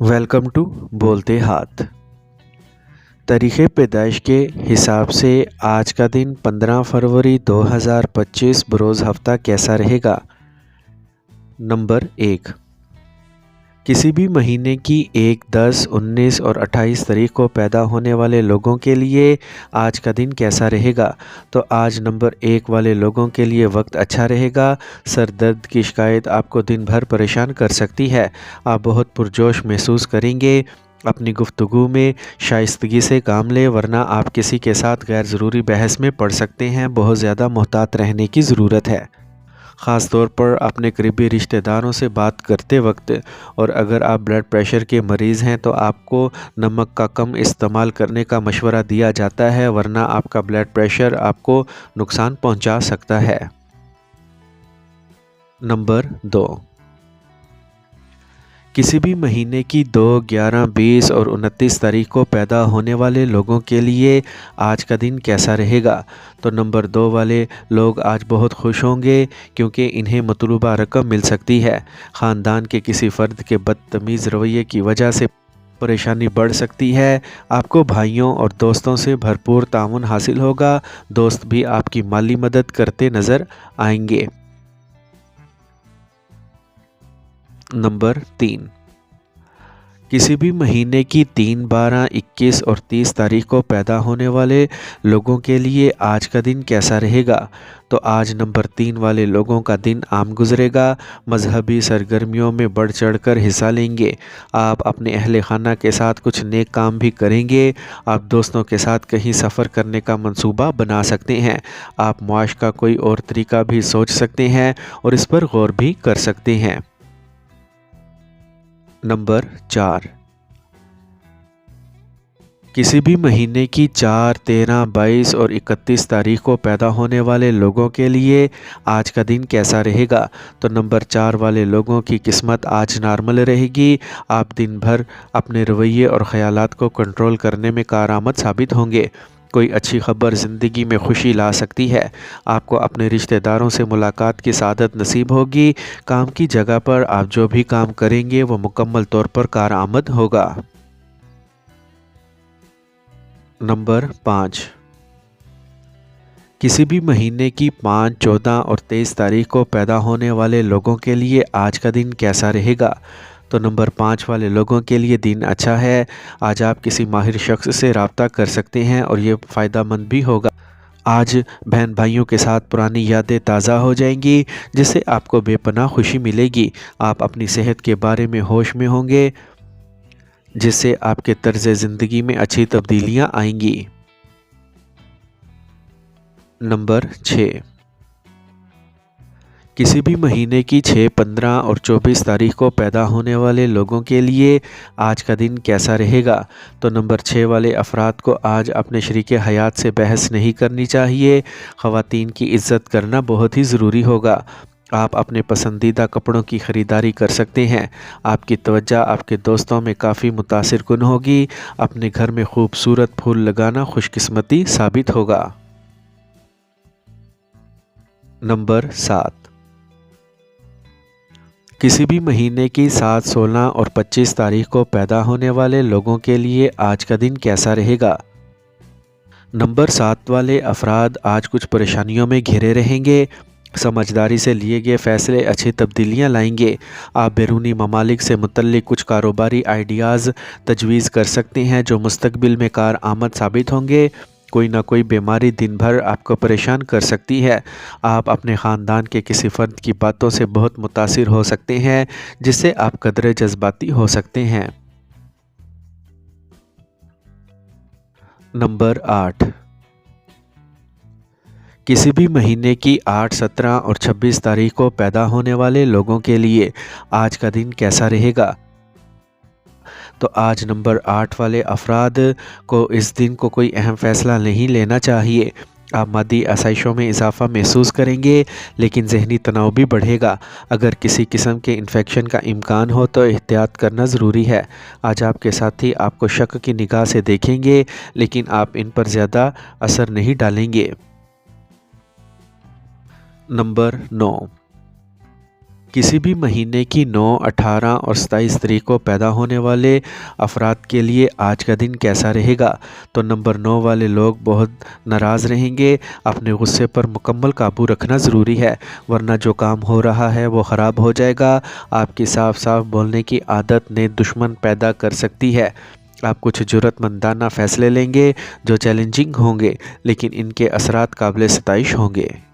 Welcome to बोलते हाथ। तारीख़ पैदाइश के हिसाब से आज का दिन 15 फरवरी 2025 बरोज़ हफ्ता कैसा रहेगा। नंबर 1, किसी भी महीने की 1, 10, 19 और 28 तारीख को पैदा होने वाले लोगों के लिए आज का दिन कैसा रहेगा। तो आज नंबर 1 वाले लोगों के लिए वक्त अच्छा रहेगा। सर दर्द की शिकायत आपको दिन भर परेशान कर सकती है। आप बहुत पुरजोश महसूस करेंगे। अपनी गुफ्तगू में शाइस्तगी से काम लें, वरना आप किसी के साथ गैर ज़रूरी बहस में पड़ सकते हैं। बहुत ज़्यादा मोहतात रहने की ज़रूरत है, ख़ास तौर पर अपने करीबी रिश्तेदारों से बात करते वक्त। और अगर आप ब्लड प्रेशर के मरीज़ हैं तो आपको नमक का कम इस्तेमाल करने का मशवरा दिया जाता है, वरना आपका ब्लड प्रेशर आपको नुकसान पहुंचा सकता है। नंबर 2, किसी भी महीने की 2, 11, 20 और 29 तारीख को पैदा होने वाले लोगों के लिए आज का दिन कैसा रहेगा। तो नंबर 2 वाले लोग आज बहुत खुश होंगे, क्योंकि इन्हें मतलूबा रकम मिल सकती है। ख़ानदान के किसी फ़र्द के बदतमीज़ रवैये की वजह से परेशानी बढ़ सकती है। आपको भाइयों और दोस्तों से भरपूर ताउन हासिल होगा। दोस्त भी आपकी माली मदद करते नज़र आएंगे। नंबर 3, किसी भी महीने की 3, 12, 21 और 30 तारीख को पैदा होने वाले लोगों के लिए आज का दिन कैसा रहेगा। तो आज नंबर 3 वाले लोगों का दिन आम गुजरेगा। मजहबी सरगर्मियों में बढ़ चढ़कर हिस्सा लेंगे। आप अपने अहले खाना के साथ कुछ नेक काम भी करेंगे। आप दोस्तों के साथ कहीं सफ़र करने का मंसूबा बना सकते हैं। आप मुआश का कोई और तरीका भी सोच सकते हैं और इस पर गौर भी कर सकते हैं। नंबर 4, किसी भी महीने की 4, 13, 22 और 31 तारीख को पैदा होने वाले लोगों के लिए आज का दिन कैसा रहेगा। तो नंबर 4 वाले लोगों की किस्मत आज नॉर्मल रहेगी। आप दिन भर अपने रवैये और ख़यालात को कंट्रोल करने में कारआमद साबित होंगे। कोई अच्छी खबर ज़िंदगी में खुशी ला सकती है। आपको अपने रिश्तेदारों से मुलाकात की सआदत नसीब होगी। काम की जगह पर आप जो भी काम करेंगे वो मुकम्मल तौर पर कारआमद होगा। नंबर 5, किसी भी महीने की 5, 14 और 23 तारीख को पैदा होने वाले लोगों के लिए आज का दिन कैसा रहेगा। तो नंबर 5 वाले लोगों के लिए दिन अच्छा है। आज आप किसी माहिर शख्स से रब्ता कर सकते हैं और ये फ़ायदेमंद भी होगा। आज बहन भाइयों के साथ पुरानी यादें ताज़ा हो जाएंगी, जिससे आपको बेपनाह खुशी मिलेगी। आप अपनी सेहत के बारे में होश में होंगे, जिससे आपके तर्ज़ ज़िंदगी में अच्छी तब्दीलियां आएंगी। नंबर 6, किसी भी महीने की 6, 15 और 24 तारीख को पैदा होने वाले लोगों के लिए आज का दिन कैसा रहेगा। तो नंबर 6 वाले अफराद को आज अपने शरीके हयात से बहस नहीं करनी चाहिए। ख़वातीन की इज़्ज़त करना बहुत ही ज़रूरी होगा। आप अपने पसंदीदा कपड़ों की ख़रीदारी कर सकते हैं। आपकी तवज्जो आपके दोस्तों में काफ़ी मुतासिर कुन होगी। अपने घर में खूबसूरत फूल लगाना खुशकिस्मती साबित होगा। नंबर 7, किसी भी महीने की 7, 16 और 25 तारीख को पैदा होने वाले लोगों के लिए आज का दिन कैसा रहेगा। नंबर 7 वाले अफराद आज कुछ परेशानियों में घिरे रहेंगे। समझदारी से लिए गए फ़ैसले अच्छी तब्दीलियां लाएंगे। आप बैरूनी ममालिक से मुतल्लिक कुछ कारोबारी आइडियाज़ तजवीज़ कर सकते हैं, जो मुस्तकबिल में कारआमद साबित होंगे। कोई ना कोई बीमारी दिन भर आपको परेशान कर सकती है। आप अपने ख़ानदान के किसी फ़र्द की बातों से बहुत मुतासिर हो सकते हैं, जिससे आप कदरे जज्बाती हो सकते हैं। नंबर 8, किसी भी महीने की 8, 17 और 26 तारीख को पैदा होने वाले लोगों के लिए आज का दिन कैसा रहेगा। तो आज नंबर 8 वाले अफराद को इस दिन को कोई अहम फ़ैसला नहीं लेना चाहिए। आप मादी आसाइशों में इजाफ़ा महसूस करेंगे, लेकिन ज़हनी तनाव भी बढ़ेगा। अगर किसी किस्म के इन्फेक्शन का इम्कान हो तो एहतियात करना ज़रूरी है। आज आपके साथी आपको शक की निगाह से देखेंगे, लेकिन आप इन पर ज़्यादा असर नहीं डालेंगे। नंबर 9, کسی بھی مہینے کی 9، 18 اور 27 تاریخ کو پیدا ہونے والے افراد کے لیے آج کا دن کیسا رہے گا؟ تو نمبر 9 والے لوگ بہت ناراض رہیں گے۔ اپنے غصے پر مکمل قابو رکھنا ضروری ہے، ورنہ جو کام ہو رہا ہے وہ خراب ہو جائے گا۔ آپ کی صاف صاف بولنے کی عادت نے دشمن پیدا کر سکتی ہے۔ آپ کچھ جرأت مندانہ فیصلے لیں گے جو چیلنجنگ ہوں گے، لیکن ان کے اثرات قابل ستائش ہوں گے۔